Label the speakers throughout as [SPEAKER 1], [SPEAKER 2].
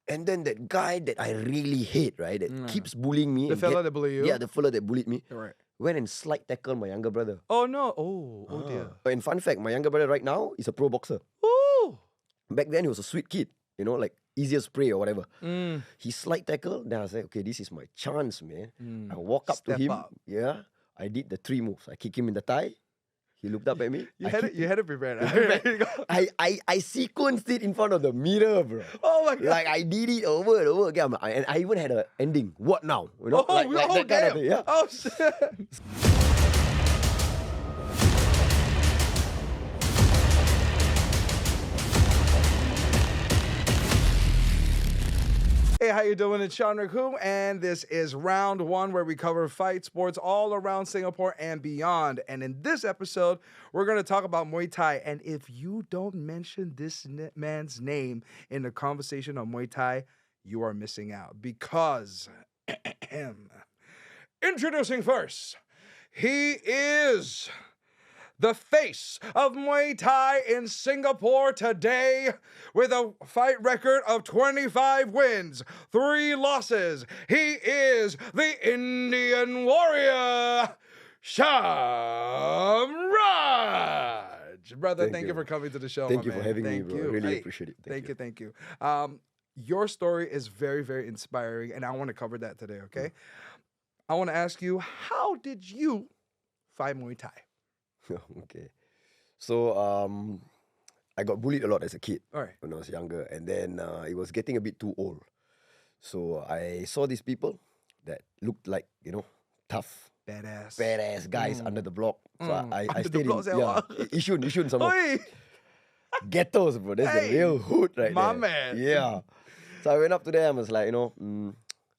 [SPEAKER 1] And then that guy that I really hate, right, that keeps bullying me.
[SPEAKER 2] The fella that bullied you?
[SPEAKER 1] Yeah, the fella that bullied me.
[SPEAKER 2] Right.
[SPEAKER 1] Went and slide tackle my younger brother.
[SPEAKER 2] Oh, no. Oh, dear.
[SPEAKER 1] And fun fact, my younger brother right now is a pro boxer.
[SPEAKER 2] Ooh.
[SPEAKER 1] Back then, he was a sweet kid. You know, like easier spray or whatever. He slide tackle. Then I was like, okay, this is my chance, man. I walk up to him. Yeah. I did the 3 moves. I kick him in the thigh. He looked up at me.
[SPEAKER 2] You had it prepared.
[SPEAKER 1] I sequenced it in front of the mirror, bro.
[SPEAKER 2] Oh my God.
[SPEAKER 1] Like I did it over and over again. And I even had an ending. What now? You know, like that kind of thing. Yeah.
[SPEAKER 2] Oh, shit. Hey, how you doing? It's Shawnrick, and this is round 1 where we cover fight sports all around Singapore and beyond. And in this episode, we're going to talk about Muay Thai. And if you don't mention this man's name in the conversation on Muay Thai, you are missing out. Because, introducing first, he is the face of Muay Thai in Singapore today with a fight record of 25 wins, 3 losses. He is the Indian warrior, Sham Raaj. Brother, thank you for coming to the show,
[SPEAKER 1] Thank you
[SPEAKER 2] my
[SPEAKER 1] for
[SPEAKER 2] man.
[SPEAKER 1] having me, bro. I really appreciate it.
[SPEAKER 2] Thank you. Your story is very, very inspiring, and I want to cover that today, okay? I want to ask you, how did you find Muay Thai?
[SPEAKER 1] Okay. So, I got bullied a lot as a kid when I was younger. And then it was getting a bit too old. So, I saw these people that looked like, you know, tough, badass guys under the block. So, I stayed in Yishun some more. Ghettos, bro. That's the real hood right
[SPEAKER 2] my
[SPEAKER 1] there.
[SPEAKER 2] Man.
[SPEAKER 1] Yeah. So, I went up to them and was like, you know,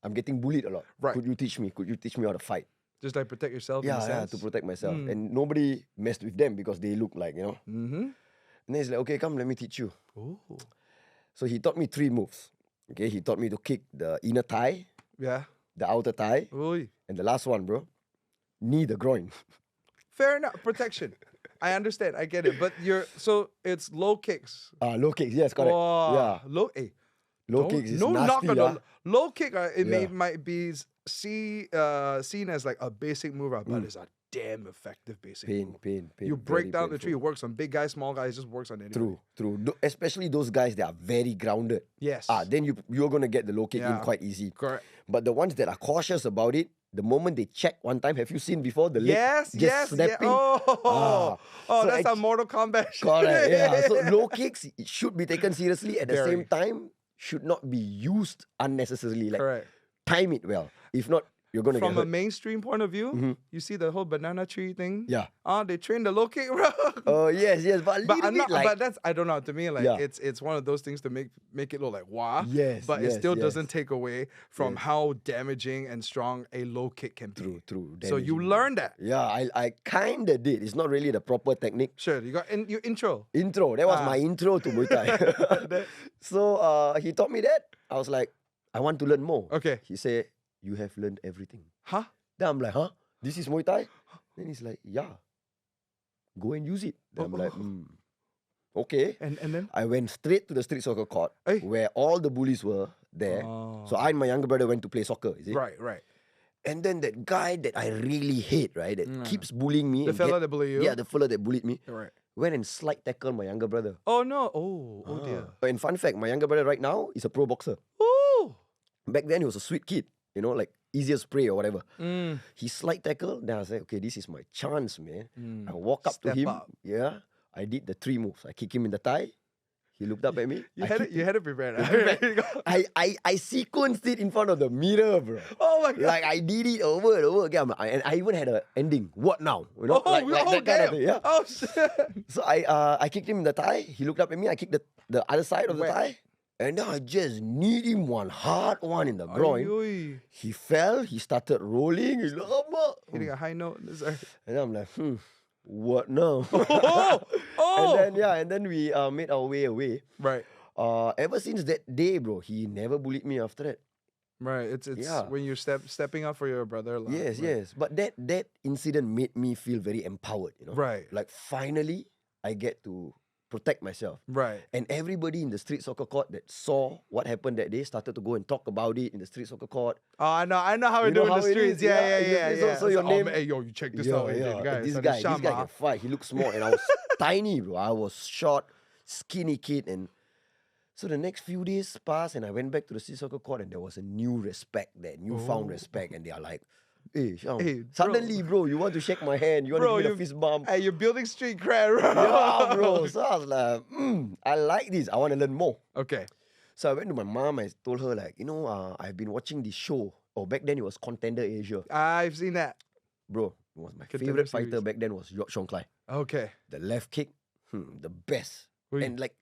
[SPEAKER 1] I'm getting bullied a lot.
[SPEAKER 2] Right.
[SPEAKER 1] Could you teach me? Could you teach me how to fight?
[SPEAKER 2] Just like protect yourself in a
[SPEAKER 1] Yeah,
[SPEAKER 2] sense?
[SPEAKER 1] to protect myself. And nobody messed with them because they look like, you know. And then he's like, okay, come, let me teach you.
[SPEAKER 2] Ooh.
[SPEAKER 1] So he taught me 3 moves. Okay, he taught me to kick the inner thigh,
[SPEAKER 2] Yeah.
[SPEAKER 1] the outer thigh,
[SPEAKER 2] Ooh.
[SPEAKER 1] and the last one, bro, knee the groin.
[SPEAKER 2] Fair enough. Protection. I understand. I get it. But so it's low kicks.
[SPEAKER 1] Low kicks, yes, correct.
[SPEAKER 2] Wow.
[SPEAKER 1] Yeah. Low kicks is nasty,
[SPEAKER 2] low kick, might be seen as like a basic move, but it's a damn effective basic move.
[SPEAKER 1] Pain.
[SPEAKER 2] You break down the tree. It works on big guys, small guys. It just works on anybody.
[SPEAKER 1] True. Especially those guys that are very grounded.
[SPEAKER 2] Yes.
[SPEAKER 1] Then you're going to get the low kick in quite easy.
[SPEAKER 2] Correct.
[SPEAKER 1] But the ones that are cautious about it, the moment they check one time, have you seen before the leg snapping?
[SPEAKER 2] Oh, so that's a Mortal Kombat shit.
[SPEAKER 1] Correct, yeah. So low kicks it should be taken seriously. At the same time, should not be used unnecessarily. Like,
[SPEAKER 2] correct.
[SPEAKER 1] Time it well. If not, you're going to get hurt.
[SPEAKER 2] From a mainstream point of view, you see the whole banana tree thing?
[SPEAKER 1] Yeah.
[SPEAKER 2] They train the low kick, bro.
[SPEAKER 1] Oh, yes. But
[SPEAKER 2] that's, I don't know, to me, like, it's one of those things to make it look like, wow.
[SPEAKER 1] Yes,
[SPEAKER 2] but it still doesn't take away from how damaging and strong a low kick can be.
[SPEAKER 1] True.
[SPEAKER 2] So you learned that.
[SPEAKER 1] Yeah, I kind of did. It's not really the proper technique.
[SPEAKER 2] Sure, you got your intro.
[SPEAKER 1] That was my intro to Muay Thai. So he taught me that. I was like, I want to learn more.
[SPEAKER 2] Okay.
[SPEAKER 1] He said, you have learned everything.
[SPEAKER 2] Huh?
[SPEAKER 1] Then I'm like, huh? This is Muay Thai? Then he's like, yeah. Go and use it. Then I'm like, okay.
[SPEAKER 2] And then?
[SPEAKER 1] I went straight to the street soccer court where all the bullies were there. So I and my younger brother went to play soccer, is it?
[SPEAKER 2] Right.
[SPEAKER 1] And then that guy that I really hate, right, that keeps bullying me.
[SPEAKER 2] The fella that bullied you?
[SPEAKER 1] Yeah, the fella that bullied me.
[SPEAKER 2] Right.
[SPEAKER 1] Went and slide tackle my younger brother.
[SPEAKER 2] Oh, no. Oh dear.
[SPEAKER 1] And fun fact, my younger brother right now is a pro boxer.
[SPEAKER 2] Ooh.
[SPEAKER 1] Back then, he was a sweet kid. You know, like easier spray or whatever. He slide tackle. Then I was like, okay, this is my chance, man. I walk up to him. Yeah. I did the 3 moves. I kick him in the thigh. He looked up at me.
[SPEAKER 2] You had it prepared.
[SPEAKER 1] I sequenced it in front of the mirror, bro.
[SPEAKER 2] Oh my God.
[SPEAKER 1] Like I did it over and over again. And I even had an ending. What now? You know, like that kind of thing. Yeah.
[SPEAKER 2] Oh shit.
[SPEAKER 1] So I kicked him in the thigh. He looked up at me. I kicked the other side of the thigh. And then I just kneed him one hard one in the groin. He fell. He started rolling. He's like,
[SPEAKER 2] hitting a high note.
[SPEAKER 1] And then I'm like, what now? And then we made our way away.
[SPEAKER 2] Right.
[SPEAKER 1] Ever since that day, bro, he never bullied me after that.
[SPEAKER 2] Right. It's when you're stepping up for your brother.
[SPEAKER 1] Yes. But that incident made me feel very empowered, you know.
[SPEAKER 2] Right.
[SPEAKER 1] Like finally, I get to protect myself.
[SPEAKER 2] Right.
[SPEAKER 1] And everybody in the street soccer court that saw what happened that day started to go and talk about it in the street soccer court.
[SPEAKER 2] Oh, I know how we do in the streets. Yeah.
[SPEAKER 1] So your name,
[SPEAKER 2] hey, yo, you check this out.
[SPEAKER 1] This guy can fight. He looks small, and I was tiny, bro. I was short, skinny kid, and so the next few days passed, and I went back to the street soccer court, and there was a new respect there, newfound respect, and they are like, hey, Sham, suddenly, bro, you want to shake my hand, you want to give me a fist bump.
[SPEAKER 2] Hey, you're building street cred, bro.
[SPEAKER 1] Yeah, bro. So I was like, I like this. I want to learn more.
[SPEAKER 2] Okay.
[SPEAKER 1] So I went to my mom. I told her, like, I've been watching this show. Oh, back then it was Contender Asia.
[SPEAKER 2] I've seen that.
[SPEAKER 1] Bro, it was my favorite fighter back then was Shawnrick.
[SPEAKER 2] Okay.
[SPEAKER 1] The left kick, the best. And like,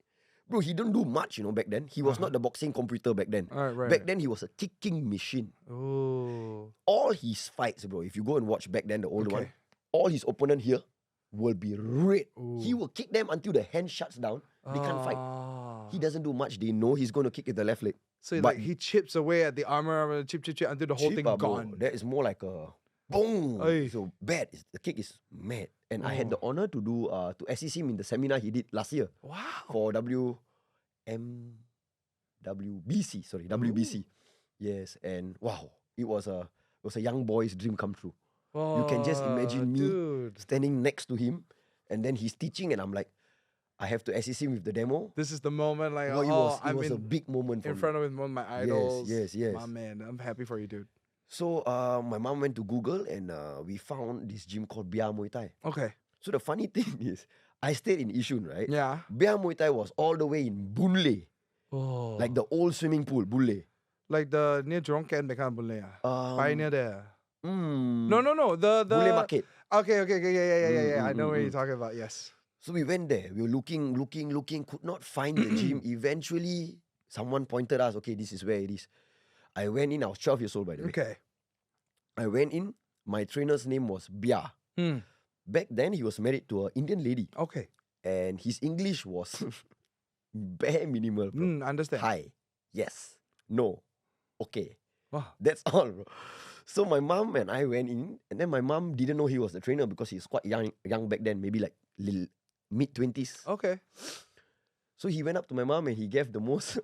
[SPEAKER 1] bro, he don't do much, back then. He was not the boxing computer back then.
[SPEAKER 2] Right.
[SPEAKER 1] Back then, he was a kicking machine.
[SPEAKER 2] Oh.
[SPEAKER 1] All his fights, bro, if you go and watch back then, the older one, all his opponent here will be red. Ooh. He will kick them until the hand shuts down. They can't fight. He doesn't do much. They know he's going to kick with the left leg.
[SPEAKER 2] So like he chips away at the armor, chip until the whole thing gone.
[SPEAKER 1] Bro. That is more like a boom. Ay. So bad. The kick is mad. And I had the honor to do to assist him in the seminar he did last year.
[SPEAKER 2] Wow.
[SPEAKER 1] For WBC. Yes, and wow, it was a young boy's dream come true. You can just imagine me standing next to him, and then he's teaching, and I'm like, I have to assist him with the demo.
[SPEAKER 2] This is the moment, like,
[SPEAKER 1] it was a big moment for me.
[SPEAKER 2] In front of one of my idols.
[SPEAKER 1] Yes.
[SPEAKER 2] My man, I'm happy for you, dude.
[SPEAKER 1] So my mom went to Google, and we found this gym called Bia Muay Thai.
[SPEAKER 2] Okay.
[SPEAKER 1] So the funny thing is, I stayed in Yishun, right?
[SPEAKER 2] Yeah.
[SPEAKER 1] Bia Muay Thai was all the way in Boon Lay.
[SPEAKER 2] Oh.
[SPEAKER 1] Like the old swimming pool, Boon Lay.
[SPEAKER 2] Like the near Jurong Camp, that kind of Boon Lay. Pioneer there.
[SPEAKER 1] No.
[SPEAKER 2] The
[SPEAKER 1] Boon Lay Market.
[SPEAKER 2] Okay. Yeah. I know what you're talking about. Yes.
[SPEAKER 1] So we went there. We were looking, could not find the gym. Eventually, someone pointed us, okay, this is where it is. I went in. I was 12 years old, by the way.
[SPEAKER 2] Okay.
[SPEAKER 1] I went in. My trainer's name was Bia. Back then, he was married to an Indian lady.
[SPEAKER 2] Okay.
[SPEAKER 1] And his English was bare minimal, bro.
[SPEAKER 2] Understand.
[SPEAKER 1] Hi. Yes. No. Okay.
[SPEAKER 2] Wow.
[SPEAKER 1] That's all, bro. So my mom and I went in, and then my mom didn't know he was the trainer because he's quite young back then, maybe like mid-20s.
[SPEAKER 2] Okay.
[SPEAKER 1] So he went up to my mom and he gave the most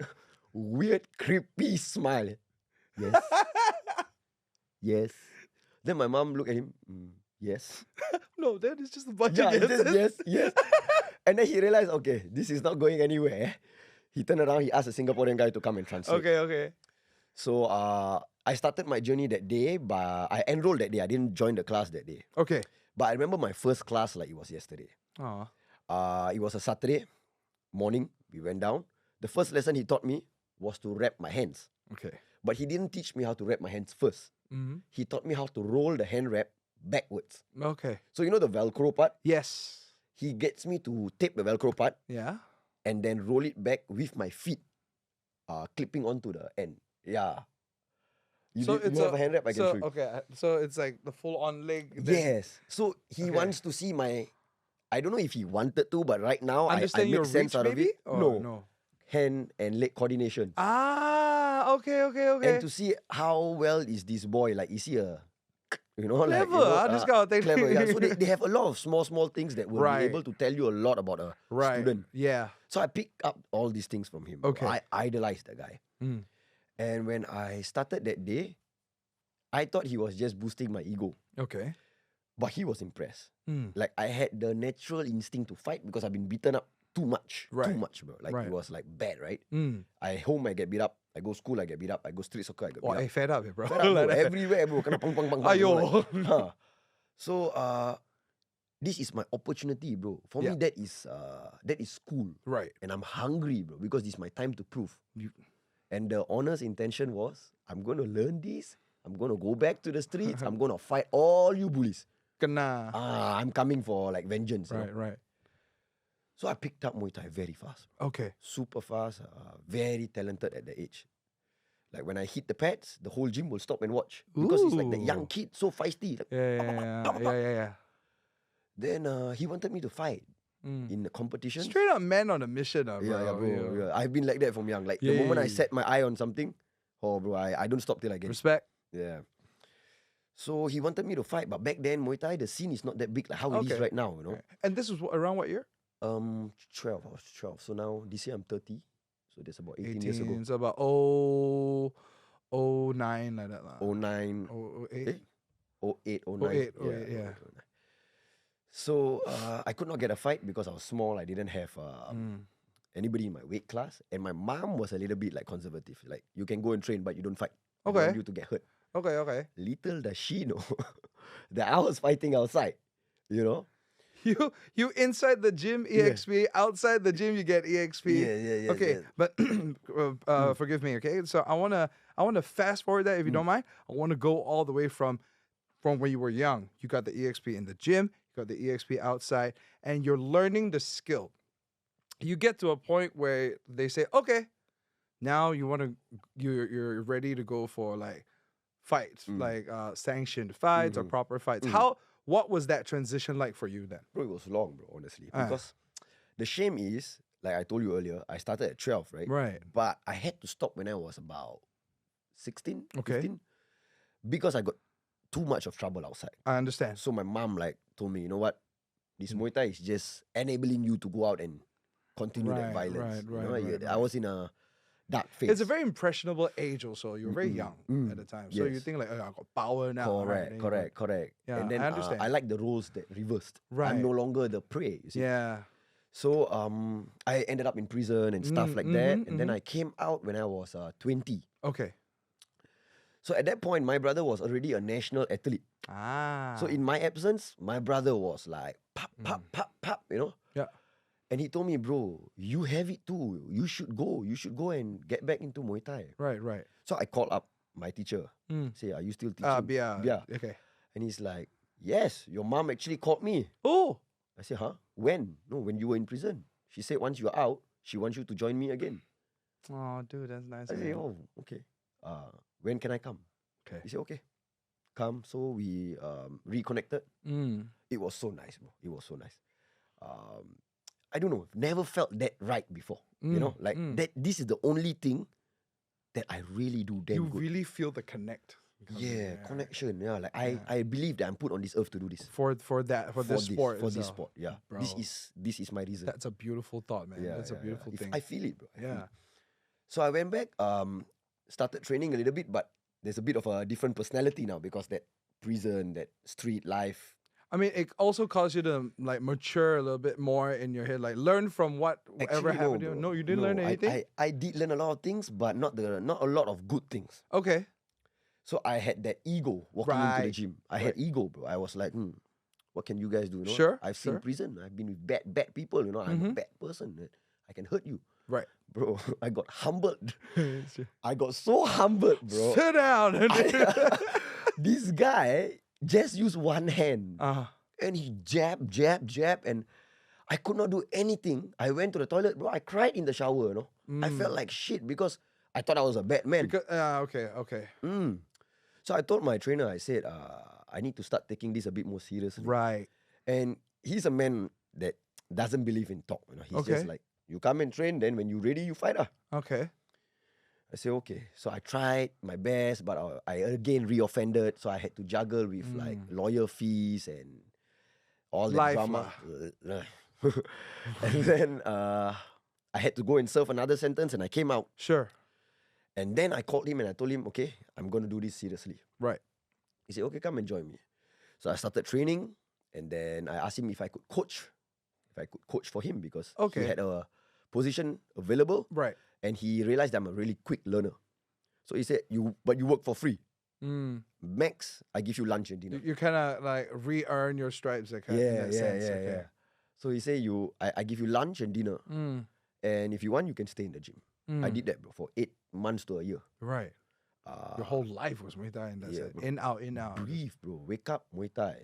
[SPEAKER 1] weird, creepy smile. Yes. Yes. Then my mom looked at him. Yes.
[SPEAKER 2] No, that is just a bunch of
[SPEAKER 1] yes. And then he realized, okay, this is not going anywhere. He turned around, he asked a Singaporean guy to come and translate.
[SPEAKER 2] Okay.
[SPEAKER 1] So I started my journey that day, but I enrolled that day. I didn't join the class that day.
[SPEAKER 2] Okay.
[SPEAKER 1] But I remember my first class like it was yesterday. It was a Saturday morning. We went down. The first lesson he taught me was to wrap my hands.
[SPEAKER 2] Okay.
[SPEAKER 1] But he didn't teach me how to wrap my hands first. He taught me how to roll the hand wrap backwards.
[SPEAKER 2] Okay.
[SPEAKER 1] So you know the Velcro part?
[SPEAKER 2] Yes.
[SPEAKER 1] He gets me to tape the Velcro part.
[SPEAKER 2] Yeah.
[SPEAKER 1] And then roll it back with my feet clipping onto the end. Yeah. You have a hand wrap, I can show you.
[SPEAKER 2] Okay, so it's like the full-on leg.
[SPEAKER 1] Yes. So he wants to see my... I don't know if he wanted to, but right now I
[SPEAKER 2] your
[SPEAKER 1] make sense
[SPEAKER 2] reach,
[SPEAKER 1] out
[SPEAKER 2] maybe?
[SPEAKER 1] of it. No. Hand and leg coordination.
[SPEAKER 2] Okay.
[SPEAKER 1] And to see how well is this boy, like is he a...
[SPEAKER 2] Clever, this kind of thing.
[SPEAKER 1] Clever, yeah. So they have a lot of small things that will be able to tell you a lot about a student.
[SPEAKER 2] Yeah.
[SPEAKER 1] So I picked up all these things from him.
[SPEAKER 2] Okay.
[SPEAKER 1] I idolized the guy. And when I started that day, I thought he was just boosting my ego.
[SPEAKER 2] Okay.
[SPEAKER 1] But he was impressed. Like I had the natural instinct to fight because I've been beaten up too much.
[SPEAKER 2] Right.
[SPEAKER 1] Too much, bro. Like it was like bad, right? I get beat up. I go school, I get beat up. I go street soccer, I get beat up.
[SPEAKER 2] I fed up, bro.
[SPEAKER 1] Fed up, bro. Everywhere, bro. Kena pang.
[SPEAKER 2] Ayo.
[SPEAKER 1] Like, So this is my opportunity, bro. For me, that is school.
[SPEAKER 2] Right.
[SPEAKER 1] And I'm hungry, bro, because this is my time to prove. And the honest intention was, I'm going to learn this. I'm going to go back to the streets. I'm going to fight all you bullies.
[SPEAKER 2] Kena.
[SPEAKER 1] I'm coming for like vengeance.
[SPEAKER 2] Right.
[SPEAKER 1] So I picked up Muay Thai very fast.
[SPEAKER 2] Okay.
[SPEAKER 1] Super fast. Very talented at the age. Like when I hit the pads, the whole gym will stop and watch. Because it's like the young kid, so feisty. Like,
[SPEAKER 2] Yeah.
[SPEAKER 1] Then he wanted me to fight in the competition.
[SPEAKER 2] Straight up man on a mission, bro.
[SPEAKER 1] Yeah. I've been like that from young. Like the moment I set my eye on something, bro, I don't stop till I get it.
[SPEAKER 2] Respect.
[SPEAKER 1] Yeah. So he wanted me to fight, but back then Muay Thai, the scene is not that big like how it is right now,
[SPEAKER 2] Right. And this was around what year?
[SPEAKER 1] 12. I was 12. So now this year I'm 30. So that's about 18 years ago.
[SPEAKER 2] It's about 09 like that.
[SPEAKER 1] 09.
[SPEAKER 2] 08?
[SPEAKER 1] 08, 09.
[SPEAKER 2] 08,
[SPEAKER 1] Yeah.
[SPEAKER 2] 08, yeah.
[SPEAKER 1] 08, 09. So I could not get a fight because I was small. I didn't have anybody in my weight class. And my mom was a little bit like conservative. Like, you can go and train, but you don't fight. I don't want you to get hurt.
[SPEAKER 2] Okay.
[SPEAKER 1] Little does she know that I was fighting outside, you know?
[SPEAKER 2] You inside the gym EXP, outside the gym you get EXP.
[SPEAKER 1] Yeah.
[SPEAKER 2] Okay, but forgive me. Okay, so I wanna fast forward that if you don't mind. I wanna go all the way from when you were young. You got the EXP in the gym. You got the EXP outside, and you're learning the skill. You get to a point where they say, okay, now you're ready to go for like fights, like sanctioned fights or proper fights. What was that transition like for you then?
[SPEAKER 1] Bro, it was long, bro, honestly. Because the shame is, like I told you earlier, I started at 12, right?
[SPEAKER 2] Right.
[SPEAKER 1] But I had to stop when I was about 16, 15. Because I got too much of trouble outside.
[SPEAKER 2] I understand.
[SPEAKER 1] So my mom like told me, you know what? This Muay Thai is just enabling you to go out and continue that violence.
[SPEAKER 2] Right.
[SPEAKER 1] I was in a dark phase.
[SPEAKER 2] It's a very impressionable age also. You're very young at the time. So you think like, oh, I got power now.
[SPEAKER 1] Correct.
[SPEAKER 2] Yeah,
[SPEAKER 1] and then
[SPEAKER 2] I understand.
[SPEAKER 1] I like the roles that reversed.
[SPEAKER 2] Right.
[SPEAKER 1] I'm no longer the prey, you see.
[SPEAKER 2] Yeah.
[SPEAKER 1] So I ended up in prison and stuff like that. And then I came out when I was 20.
[SPEAKER 2] Okay.
[SPEAKER 1] So at that point, my brother was already a national athlete. So in my absence, my brother was like, pop, you know.
[SPEAKER 2] Yeah.
[SPEAKER 1] And he told me, bro, you have it too. You should go. You should go and get back into Muay Thai.
[SPEAKER 2] Right.
[SPEAKER 1] So I called up my teacher. Say, are you still teaching?
[SPEAKER 2] Yeah. Okay.
[SPEAKER 1] And he's like, yes, your mom actually called me.
[SPEAKER 2] Oh.
[SPEAKER 1] I said, huh? When? No, when you were in prison. She said, once you're out, she wants you to join me again.
[SPEAKER 2] Oh, dude, that's nice.
[SPEAKER 1] I said, oh, okay. When can I come?
[SPEAKER 2] Okay.
[SPEAKER 1] He said, okay. Come. So we reconnected. It was so nice, bro. It was so nice. I don't know. Never felt that right before. You know, like that. This is the only thing that I really do damn good.
[SPEAKER 2] You really feel the connect.
[SPEAKER 1] Yeah, connection. Yeah, like I believe that I'm put on this earth to do this.
[SPEAKER 2] For this sport.
[SPEAKER 1] This sport. Yeah, bro. This is my reason.
[SPEAKER 2] That's a beautiful thought, man. That's a beautiful thing.
[SPEAKER 1] I feel it, bro. I feel
[SPEAKER 2] Yeah.
[SPEAKER 1] it. So I went back. Started training a little bit, but there's a bit of a different personality now because that prison, that street life.
[SPEAKER 2] I mean, it also caused you to like mature a little bit more in your head, like learn from whatever happened to you. No, you didn't learn anything.
[SPEAKER 1] I did learn a lot of things, but not a lot of good things.
[SPEAKER 2] Okay.
[SPEAKER 1] So I had that ego walking into the gym. I had ego, bro. I was like, what can you guys do? You know?
[SPEAKER 2] Sure.
[SPEAKER 1] I've seen prison. I've been with bad people. You know, I'm a bad person. I can hurt you.
[SPEAKER 2] Right.
[SPEAKER 1] Bro, I got humbled. I got so humbled, bro.
[SPEAKER 2] Sit down.
[SPEAKER 1] This guy just used one hand. And he jab, and I could not do anything. I went to the toilet, bro. I cried in the shower, you know. I felt like shit because I thought I was a bad man.
[SPEAKER 2] Okay.
[SPEAKER 1] So I told my trainer, I said, I need to start taking this a bit more seriously.
[SPEAKER 2] Right.
[SPEAKER 1] And he's a man that doesn't believe in talk. You know? He's just like, you come and train, then when you're ready, you fight.
[SPEAKER 2] Okay.
[SPEAKER 1] I said, okay. So I tried my best, but I again reoffended. So I had to juggle with like lawyer fees and all that drama. And then I had to go and serve another sentence and I came out.
[SPEAKER 2] Sure.
[SPEAKER 1] And then I called him and I told him, okay, I'm going to do this seriously.
[SPEAKER 2] Right.
[SPEAKER 1] He said, okay, come and join me. So I started training and then I asked him if I could coach for him because he had a position available.
[SPEAKER 2] Right.
[SPEAKER 1] And he realized I'm a really quick learner. So he said, but you work for free. Max, I give you lunch and dinner.
[SPEAKER 2] You kind of like re-earn your stripes. Like in that sense.
[SPEAKER 1] Yeah. So he said, I give you lunch and dinner. And if you want, you can stay in the gym. I did that, bro, for 8 months to a year.
[SPEAKER 2] Right. Your whole life was Muay Thai, and that's it. In, out.
[SPEAKER 1] Breathe, bro. Wake up, Muay Thai.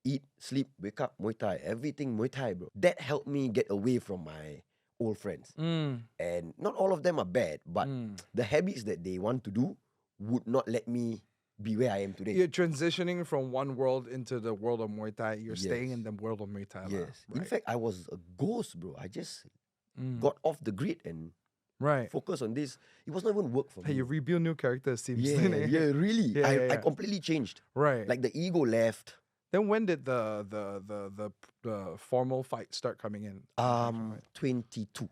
[SPEAKER 1] Eat, sleep, wake up, Muay Thai. Everything Muay Thai, bro. That helped me get away from my old friends. And not all of them are bad, but the habits that they want to do would not let me be where I am today.
[SPEAKER 2] You're transitioning from one world into the world of Muay Thai. You're staying in the world of Muay Thai.
[SPEAKER 1] Yes.
[SPEAKER 2] Right.
[SPEAKER 1] In fact, I was a ghost, bro. I just got off the grid and focused on this. It was not even work for me.
[SPEAKER 2] Hey, you rebuild new characters, seems.
[SPEAKER 1] Yeah, really. I completely changed.
[SPEAKER 2] Right.
[SPEAKER 1] Like the ego left.
[SPEAKER 2] Then when did the formal fight start coming in?
[SPEAKER 1] 22.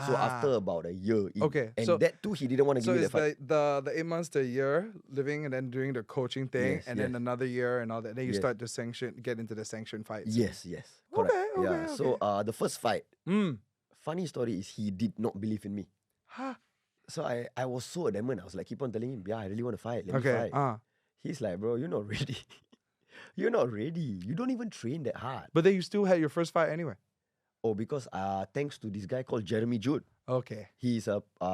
[SPEAKER 1] So after about a year.
[SPEAKER 2] Okay.
[SPEAKER 1] And
[SPEAKER 2] so
[SPEAKER 1] that too, he didn't want to give me the
[SPEAKER 2] it's
[SPEAKER 1] fight.
[SPEAKER 2] the 8 months to a year living and then doing the coaching thing,
[SPEAKER 1] Yes,
[SPEAKER 2] and then another year and all that. Then you
[SPEAKER 1] Yes.
[SPEAKER 2] start to get into the sanctioned fights.
[SPEAKER 1] Yes. Correct.
[SPEAKER 2] Okay,
[SPEAKER 1] Yeah. So the first fight, funny story is he did not believe in me.
[SPEAKER 2] Huh.
[SPEAKER 1] So I was so adamant. I was like, keep on telling him, yeah, I really want to fight. Let me
[SPEAKER 2] Okay.
[SPEAKER 1] fight. He's like, bro, you're not ready. You're not ready. You don't even train that hard.
[SPEAKER 2] But then you still had your first fight anyway.
[SPEAKER 1] Oh, because thanks to this guy called Jeremy Jude.
[SPEAKER 2] Okay.
[SPEAKER 1] He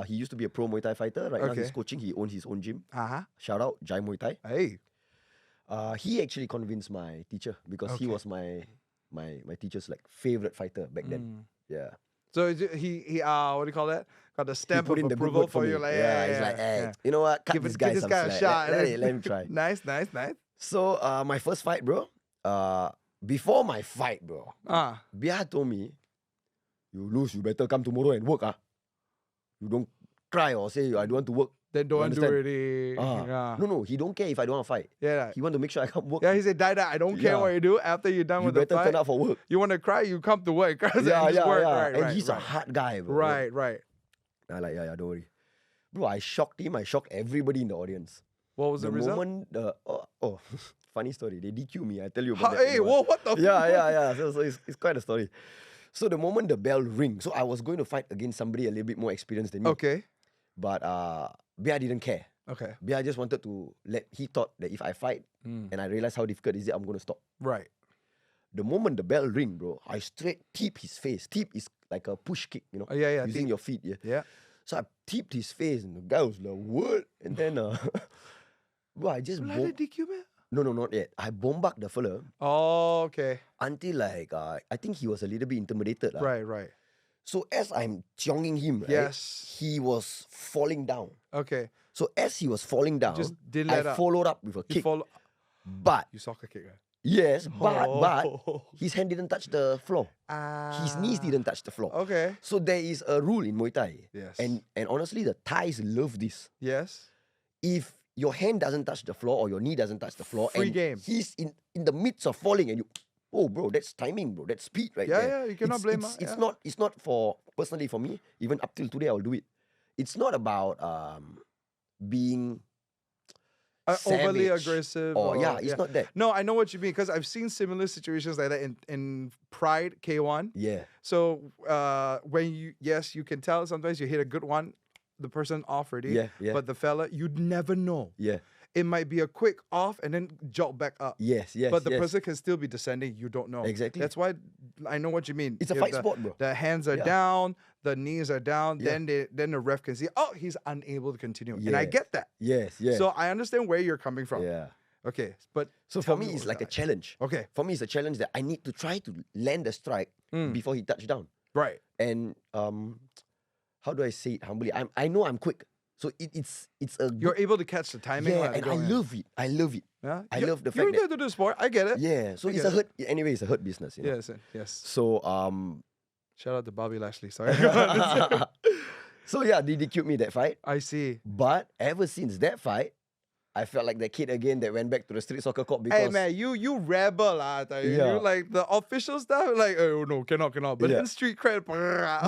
[SPEAKER 1] used to be a pro Muay Thai fighter. Right now
[SPEAKER 2] Okay.
[SPEAKER 1] he's coaching. He owns his own gym.
[SPEAKER 2] Uh-huh.
[SPEAKER 1] Shout out Jai Muay Thai.
[SPEAKER 2] Hey.
[SPEAKER 1] He actually convinced my teacher because he
[SPEAKER 2] Okay.
[SPEAKER 1] was my teacher's like favorite fighter back then. Yeah.
[SPEAKER 2] So he what do you call that? Got the stamp
[SPEAKER 1] put
[SPEAKER 2] of
[SPEAKER 1] in the good
[SPEAKER 2] approval
[SPEAKER 1] word for
[SPEAKER 2] for
[SPEAKER 1] me.
[SPEAKER 2] you. Like,
[SPEAKER 1] He's like, hey, you know what? Cut
[SPEAKER 2] Give
[SPEAKER 1] this
[SPEAKER 2] it-
[SPEAKER 1] guy
[SPEAKER 2] give this
[SPEAKER 1] some
[SPEAKER 2] guy a
[SPEAKER 1] slack.
[SPEAKER 2] shot.
[SPEAKER 1] Let him try.
[SPEAKER 2] Nice.
[SPEAKER 1] So my first fight, bro. Before my fight, bro. Bia told me, you lose, you better come tomorrow and work. You don't cry or say I don't want to work.
[SPEAKER 2] Then don't do
[SPEAKER 1] understand?
[SPEAKER 2] already.
[SPEAKER 1] No, he don't care if I don't want to fight.
[SPEAKER 2] Yeah.
[SPEAKER 1] He want to make sure I come work.
[SPEAKER 2] Yeah, he said, Die, I don't care
[SPEAKER 1] Yeah.
[SPEAKER 2] what you do after you're done
[SPEAKER 1] You
[SPEAKER 2] with the
[SPEAKER 1] better
[SPEAKER 2] fight.
[SPEAKER 1] turn up for work.
[SPEAKER 2] You want to cry, you come to work.
[SPEAKER 1] Yeah.
[SPEAKER 2] Right,
[SPEAKER 1] and he's a
[SPEAKER 2] right.
[SPEAKER 1] hard guy, bro.
[SPEAKER 2] Right.
[SPEAKER 1] I like, yeah, don't worry. Bro, I shocked him. I shocked everybody in the audience.
[SPEAKER 2] What was the result?
[SPEAKER 1] Moment, funny story. They DQ me. I tell you about that.
[SPEAKER 2] Hey, whoa, what the
[SPEAKER 1] Yeah. So it's quite a story. So the moment the bell rings, so I was going to fight against somebody a little bit more experienced than me.
[SPEAKER 2] Okay.
[SPEAKER 1] But Bia didn't care.
[SPEAKER 2] Okay.
[SPEAKER 1] Bia just wanted to he thought that if I fight and I realize how difficult it is, I'm going to stop.
[SPEAKER 2] Right.
[SPEAKER 1] The moment the bell ring, bro, I straight tip his face. Tip is like a push kick, you know?
[SPEAKER 2] Yeah.
[SPEAKER 1] Using your feet, yeah.
[SPEAKER 2] Yeah.
[SPEAKER 1] So I tipped his face and the guy was like, what? And then, bro, I just
[SPEAKER 2] Let it DQ, man?
[SPEAKER 1] No, not yet. I bombarded the fella
[SPEAKER 2] Oh, okay.
[SPEAKER 1] until like, I think he was a little bit intimidated.
[SPEAKER 2] Right.
[SPEAKER 1] So as I'm chonging him, right,
[SPEAKER 2] Yes.
[SPEAKER 1] he was falling down.
[SPEAKER 2] Okay.
[SPEAKER 1] So as he was falling down,
[SPEAKER 2] Just didn't let
[SPEAKER 1] I
[SPEAKER 2] up.
[SPEAKER 1] followed up with a
[SPEAKER 2] You
[SPEAKER 1] kick.
[SPEAKER 2] follow.
[SPEAKER 1] But,
[SPEAKER 2] You soccer kick, right?
[SPEAKER 1] yes, but
[SPEAKER 2] Oh.
[SPEAKER 1] his hand didn't touch the floor. His knees didn't touch the floor.
[SPEAKER 2] Okay.
[SPEAKER 1] So there is a rule in Muay Thai.
[SPEAKER 2] Yes.
[SPEAKER 1] And honestly, the Thais love this.
[SPEAKER 2] Yes.
[SPEAKER 1] If your hand doesn't touch the floor or your knee doesn't touch the floor,
[SPEAKER 2] Free
[SPEAKER 1] and
[SPEAKER 2] game.
[SPEAKER 1] he's in the midst of falling and you, oh bro, that's timing, bro. That's speed right
[SPEAKER 2] Yeah,
[SPEAKER 1] there.
[SPEAKER 2] yeah, you cannot blame her, yeah.
[SPEAKER 1] It's not for personally for me. Even up till today, I will do it. It's not about being
[SPEAKER 2] Overly
[SPEAKER 1] savage
[SPEAKER 2] aggressive.
[SPEAKER 1] or it's not that.
[SPEAKER 2] No, I know what you mean because I've seen similar situations like that in Pride K1.
[SPEAKER 1] Yeah.
[SPEAKER 2] So when you can tell sometimes you hit a good one, the person off already.
[SPEAKER 1] Yeah.
[SPEAKER 2] But the fella, you'd never know.
[SPEAKER 1] Yeah.
[SPEAKER 2] It might be a quick off and then jolt back up.
[SPEAKER 1] Yes.
[SPEAKER 2] But the person can still be descending. You don't know.
[SPEAKER 1] Exactly.
[SPEAKER 2] That's why I know what you mean.
[SPEAKER 1] It's a
[SPEAKER 2] If
[SPEAKER 1] fight sport, bro.
[SPEAKER 2] The hands are
[SPEAKER 1] Yeah.
[SPEAKER 2] down, the knees are down.
[SPEAKER 1] Yeah.
[SPEAKER 2] Then the ref can see. Oh, he's unable to continue. And I
[SPEAKER 1] Yeah.
[SPEAKER 2] get that.
[SPEAKER 1] Yes.
[SPEAKER 2] So I understand where you're coming from.
[SPEAKER 1] yeah.
[SPEAKER 2] Okay, but
[SPEAKER 1] So
[SPEAKER 2] tell
[SPEAKER 1] for me,
[SPEAKER 2] what
[SPEAKER 1] it's
[SPEAKER 2] was
[SPEAKER 1] like a
[SPEAKER 2] that.
[SPEAKER 1] challenge.
[SPEAKER 2] Okay,
[SPEAKER 1] For me, it's a challenge that I need to try to land a strike before he touch down.
[SPEAKER 2] right.
[SPEAKER 1] And how do I say it humbly? I know I'm quick. So it's a good,
[SPEAKER 2] You're able to catch the timing.
[SPEAKER 1] yeah,
[SPEAKER 2] while
[SPEAKER 1] and I
[SPEAKER 2] going in.
[SPEAKER 1] love it. I love it.
[SPEAKER 2] Yeah?
[SPEAKER 1] I
[SPEAKER 2] You-
[SPEAKER 1] love the
[SPEAKER 2] You're
[SPEAKER 1] fact that
[SPEAKER 2] there to do sport. I get it.
[SPEAKER 1] yeah. So
[SPEAKER 2] I
[SPEAKER 1] it's
[SPEAKER 2] get
[SPEAKER 1] a hurt. Anyway, it's a hurt business. You know?
[SPEAKER 2] Yes.
[SPEAKER 1] So
[SPEAKER 2] Shout out to Bobby Lashley. Sorry.
[SPEAKER 1] so yeah, they DQ'd me that fight.
[SPEAKER 2] I see.
[SPEAKER 1] But ever since that fight, I felt like the kid again that went back to the street soccer court because
[SPEAKER 2] Hey man, you rebel, I tell you.
[SPEAKER 1] Yeah.
[SPEAKER 2] You like the official stuff, like oh no, cannot. But
[SPEAKER 1] Yeah.
[SPEAKER 2] then street cred.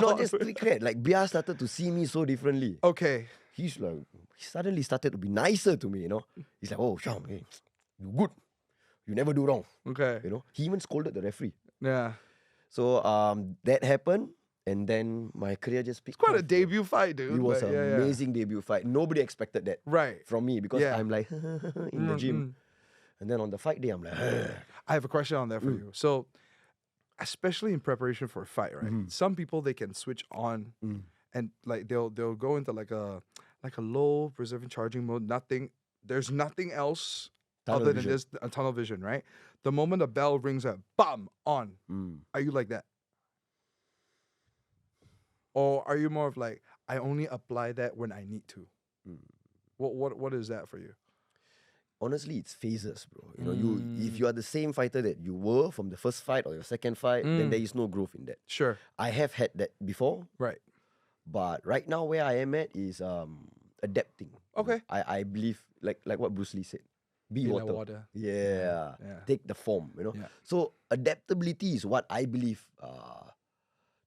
[SPEAKER 1] not just street cred. Like Bia started to see me so differently.
[SPEAKER 2] Okay.
[SPEAKER 1] He suddenly started to be nicer to me, you know. He's like, oh, Sham, hey, you good. You never do wrong.
[SPEAKER 2] Okay.
[SPEAKER 1] You know. He even scolded the referee.
[SPEAKER 2] Yeah.
[SPEAKER 1] So that happened, and then my career just picked
[SPEAKER 2] It's quite a
[SPEAKER 1] off, bro.
[SPEAKER 2] debut fight, dude.
[SPEAKER 1] It was
[SPEAKER 2] but
[SPEAKER 1] an
[SPEAKER 2] yeah.
[SPEAKER 1] amazing debut fight. Nobody expected that
[SPEAKER 2] Right.
[SPEAKER 1] from me because
[SPEAKER 2] Yeah.
[SPEAKER 1] I'm like in the gym. And then on the fight day, I'm like,
[SPEAKER 2] I have a question on that for you. So, especially in preparation for a fight, right?
[SPEAKER 1] Mm-hmm.
[SPEAKER 2] Some people they can switch on and like they'll go into like a low preserving charging mode. There's nothing else
[SPEAKER 1] Tunnel
[SPEAKER 2] other
[SPEAKER 1] vision.
[SPEAKER 2] than this tunnel vision, right? The moment the bell rings out, bam, on. Are you like that? Or are you more of like, I only apply that when I need to? What is that for you?
[SPEAKER 1] honestly, it's phases, bro. You know, if you are the same fighter that you were from the first fight or your second fight, then there is no growth in that.
[SPEAKER 2] Sure.
[SPEAKER 1] I have had that before,
[SPEAKER 2] Right.
[SPEAKER 1] but right now where I am at is adapting.
[SPEAKER 2] Okay.
[SPEAKER 1] I believe like what Bruce Lee said. be
[SPEAKER 2] In the
[SPEAKER 1] water.
[SPEAKER 2] water.
[SPEAKER 1] Yeah.
[SPEAKER 2] Yeah.
[SPEAKER 1] Take the form,
[SPEAKER 2] Yeah.
[SPEAKER 1] So adaptability is what I believe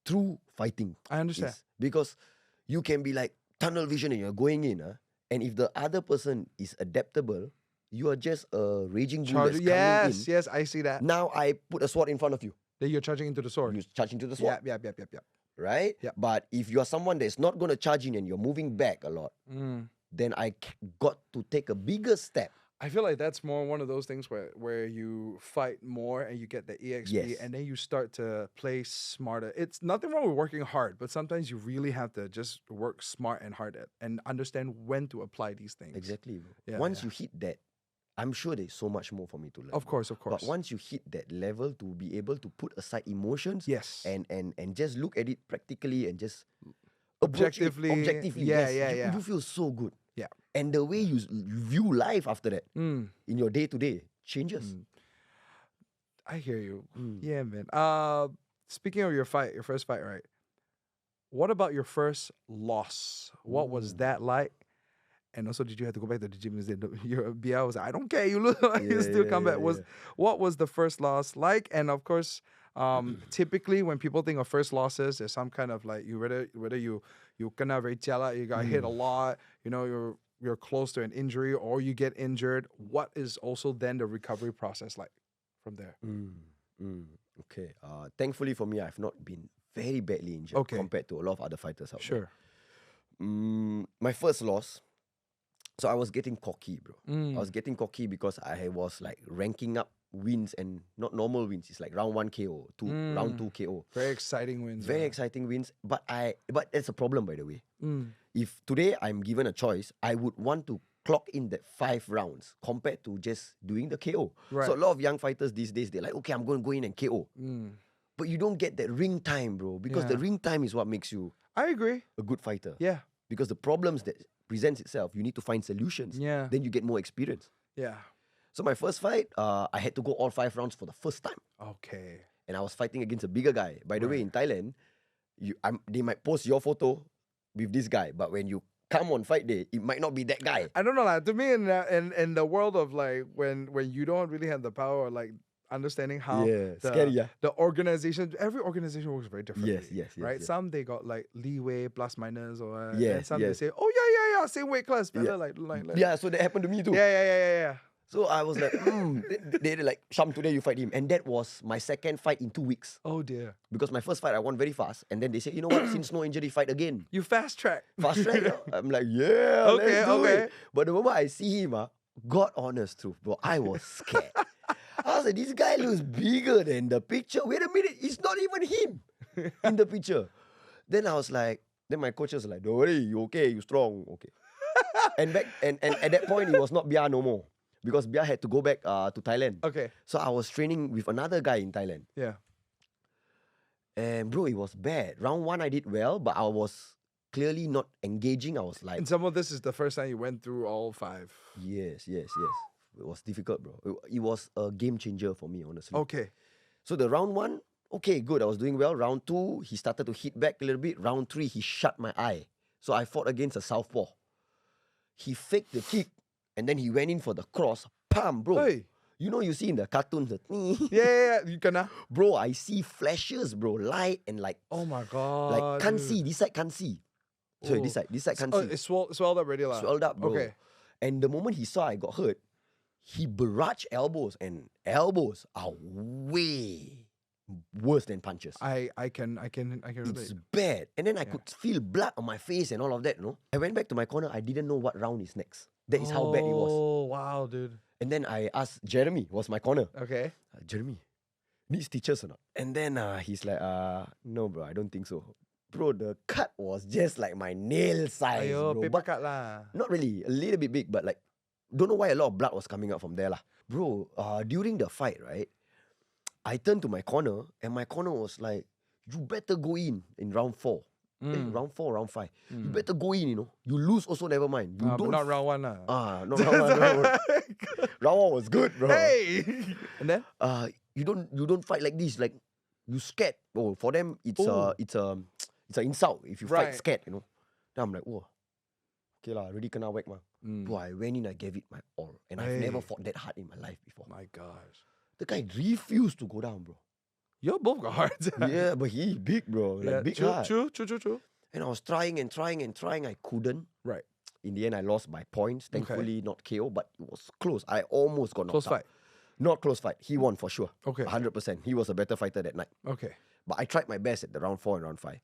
[SPEAKER 1] through fighting.
[SPEAKER 2] I understand.
[SPEAKER 1] Because you can be like tunnel vision and you're going in, and if the other person is adaptable, you are just a raging bull that's coming in.
[SPEAKER 2] Yes, I see that.
[SPEAKER 1] Now I put a sword in front of you.
[SPEAKER 2] Then you're charging into the sword.
[SPEAKER 1] You charge into the sword.
[SPEAKER 2] Yeah.
[SPEAKER 1] Right?
[SPEAKER 2] Yep.
[SPEAKER 1] But if you're someone that's not going to charge in and you're moving back a lot, then I got to take a bigger step.
[SPEAKER 2] I feel like that's more one of those things where you fight more and you get the EXP,
[SPEAKER 1] Yes.
[SPEAKER 2] and then you start to play smarter. It's nothing wrong with working hard, but sometimes you really have to just work smart and hard and understand when to apply these things.
[SPEAKER 1] Exactly, bro.
[SPEAKER 2] Yeah,
[SPEAKER 1] Once you hit that, I'm sure there's so much more for me to learn.
[SPEAKER 2] Of course.
[SPEAKER 1] But once you hit that level, to be able to put aside emotions,
[SPEAKER 2] Yes.
[SPEAKER 1] and just look at it practically and just
[SPEAKER 2] Objectively.
[SPEAKER 1] objectively,
[SPEAKER 2] Yeah.
[SPEAKER 1] you feel so good.
[SPEAKER 2] Yeah.
[SPEAKER 1] And the way you view life after that in your day-to-day changes.
[SPEAKER 2] I hear you. Yeah, man. Speaking of your first fight, right? What about your first loss? What was that like? And also, did you have to go back to the gym and say, your BL was like, I don't care, you look like you still come back. What was the first loss like? And of course, typically when people think of first losses, there's some kind of like whether you kena very jialat, you got hit a lot, you're close to an injury, or you get injured. What is also then the recovery process like from there?
[SPEAKER 1] Okay. Thankfully for me, I've not been very badly injured compared to a lot of other fighters out there. My first loss. So I was getting cocky, bro. I was getting cocky because I was like ranking up wins, and not normal wins. It's like round 1 KO, round 2 KO.
[SPEAKER 2] Very exciting wins.
[SPEAKER 1] Very exciting wins. But that's a problem, by the way. If today I'm given a choice, I would want to clock in that 5 rounds compared to just doing the KO.
[SPEAKER 2] Right.
[SPEAKER 1] So a lot of young fighters these days, they're like, okay, I'm going to go in and KO. But you don't get that ring time, bro. Because the ring time is what makes you
[SPEAKER 2] I agree.
[SPEAKER 1] a good fighter.
[SPEAKER 2] Yeah.
[SPEAKER 1] Because the problems that presents itself, you need to find solutions.
[SPEAKER 2] Yeah.
[SPEAKER 1] Then you get more experience.
[SPEAKER 2] Yeah.
[SPEAKER 1] So my first fight, I had to go all 5 rounds for the first time.
[SPEAKER 2] Okay.
[SPEAKER 1] And I was fighting against a bigger guy. By the way, in Thailand, they might post your photo with this guy, but when you come on fight day, it might not be that guy.
[SPEAKER 2] I don't know, like, to me, in the world of like when you don't really have the power, or like understanding how the organization, every organization works very differently.
[SPEAKER 1] Yes.
[SPEAKER 2] Right? Some they got like leeway plus minus, or
[SPEAKER 1] and
[SPEAKER 2] some they say, oh yeah, same weight class, fella, like
[SPEAKER 1] yeah. So that happened to me too.
[SPEAKER 2] Yeah.
[SPEAKER 1] So I was like, they're like, Sham, today you fight him. And that was my second fight in 2 weeks.
[SPEAKER 2] Oh dear.
[SPEAKER 1] Because my first fight, I won very fast. And then they said, you know what, since no injury, fight again.
[SPEAKER 2] You fast track.
[SPEAKER 1] Fast track? I'm like, yeah, let's do it. But the moment I see him, God honest truth, bro, I was scared. I was like, this guy looks bigger than the picture. Wait a minute, it's not even him in the picture. Then I was like, then my coach was like, don't worry, you okay, you strong, okay. and at that point, it was not Bia no more. Because Bia had to go back to Thailand.
[SPEAKER 2] Okay.
[SPEAKER 1] So I was training with another guy in Thailand.
[SPEAKER 2] Yeah.
[SPEAKER 1] And bro, it was bad. Round 1, I did well, but I was clearly not engaging. I was like...
[SPEAKER 2] And some of this is the first time you went through all 5.
[SPEAKER 1] Yes. It was difficult, bro. It was a game changer for me, honestly.
[SPEAKER 2] Okay.
[SPEAKER 1] So the round 1, okay, good. I was doing well. Round 2, he started to hit back a little bit. Round 3, he shut my eye. So I fought against a southpaw. He faked the kick. And then he went in for the cross. Pam, bro.
[SPEAKER 2] Hey.
[SPEAKER 1] You know, you see in the cartoons.
[SPEAKER 2] Yeah. You gonna?
[SPEAKER 1] Bro, I see flashes, bro. Light and like...
[SPEAKER 2] Oh my God.
[SPEAKER 1] Like, can't see. This side can't see. Sorry, this side can't see.
[SPEAKER 2] It's swelled up already.
[SPEAKER 1] Swelled up, bro.
[SPEAKER 2] Okay.
[SPEAKER 1] And the moment he saw I got hurt, he barraged elbows. And elbows are way worse than punches.
[SPEAKER 2] I can relate.
[SPEAKER 1] It's bad. And then I could feel blood on my face and all of that, you know. I went back to my corner. I didn't know what round is next. That is how bad it was.
[SPEAKER 2] Oh, wow, dude.
[SPEAKER 1] And then I asked Jeremy, was my corner.
[SPEAKER 2] Okay.
[SPEAKER 1] Jeremy, need stitches or not? And then he's like, no, bro, I don't think so. Bro, the cut was just like my nail size,
[SPEAKER 2] Ayo,
[SPEAKER 1] bro.
[SPEAKER 2] paper cut lah.
[SPEAKER 1] Not really, a little bit big, but like, don't know why a lot of blood was coming out from there lah. Bro, during the fight, right, I turned to my corner, and my corner was like, you better go in round 4. Round 4, round 5. You better go in, you know. You lose also, never mind. You don't...
[SPEAKER 2] But not round 1 lah.
[SPEAKER 1] Not round 1. Round 1 was good, bro.
[SPEAKER 2] Hey! And then?
[SPEAKER 1] You don't fight like this. Like, you scared. Oh, for them, it's an insult if you fight scared, you know. Then I'm like, whoa. okay lah, already kena whack mah. Bro, I went in, I gave it my all. And I've never fought that hard in my life before.
[SPEAKER 2] My gosh.
[SPEAKER 1] The guy refused to go down, bro.
[SPEAKER 2] You both got hard.
[SPEAKER 1] Yeah, but he big, bro. Like big heart.
[SPEAKER 2] True.
[SPEAKER 1] And I was trying. I couldn't.
[SPEAKER 2] Right.
[SPEAKER 1] In the end, I lost by points. Thankfully, not KO, but it was close. I almost got knocked
[SPEAKER 2] Close
[SPEAKER 1] out.
[SPEAKER 2] fight.
[SPEAKER 1] Not close fight. He won for sure.
[SPEAKER 2] Okay.
[SPEAKER 1] 100%. He was a better fighter that night.
[SPEAKER 2] Okay.
[SPEAKER 1] But I tried my best at the round 4 and round 5.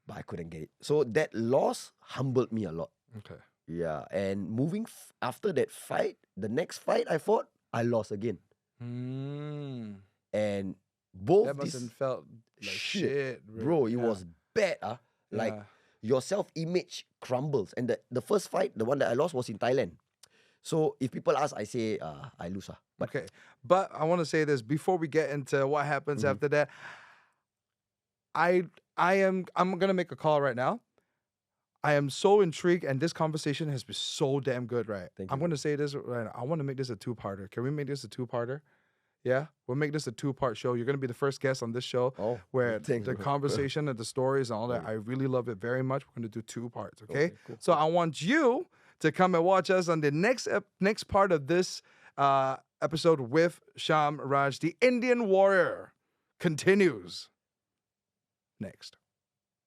[SPEAKER 1] But I couldn't get it. So that loss humbled me a lot.
[SPEAKER 2] Okay.
[SPEAKER 1] Yeah. And moving after that fight, the next fight I fought, I lost again. And both
[SPEAKER 2] that must have felt like shit,
[SPEAKER 1] bro. It was bad. Like your self-image crumbles. And the first fight, the one that I lost, was in Thailand. So if people ask, I say I lose. But
[SPEAKER 2] okay. But I want to say this before we get into what happens after that. I'm gonna make a call right now. I am so intrigued, and this conversation has been so damn good, right? I'm going to say this right now. I want to make this a two-parter. Can we make this a two-parter? Yeah? We'll make this a two-part show. You're going to be the first guest on this show where the conversation and the stories and all that, I really love it very much. We're going to do 2 parts, okay? Cool. So I want you to come and watch us on the next part of this episode with Sham Raaj. The Indian Warrior continues next.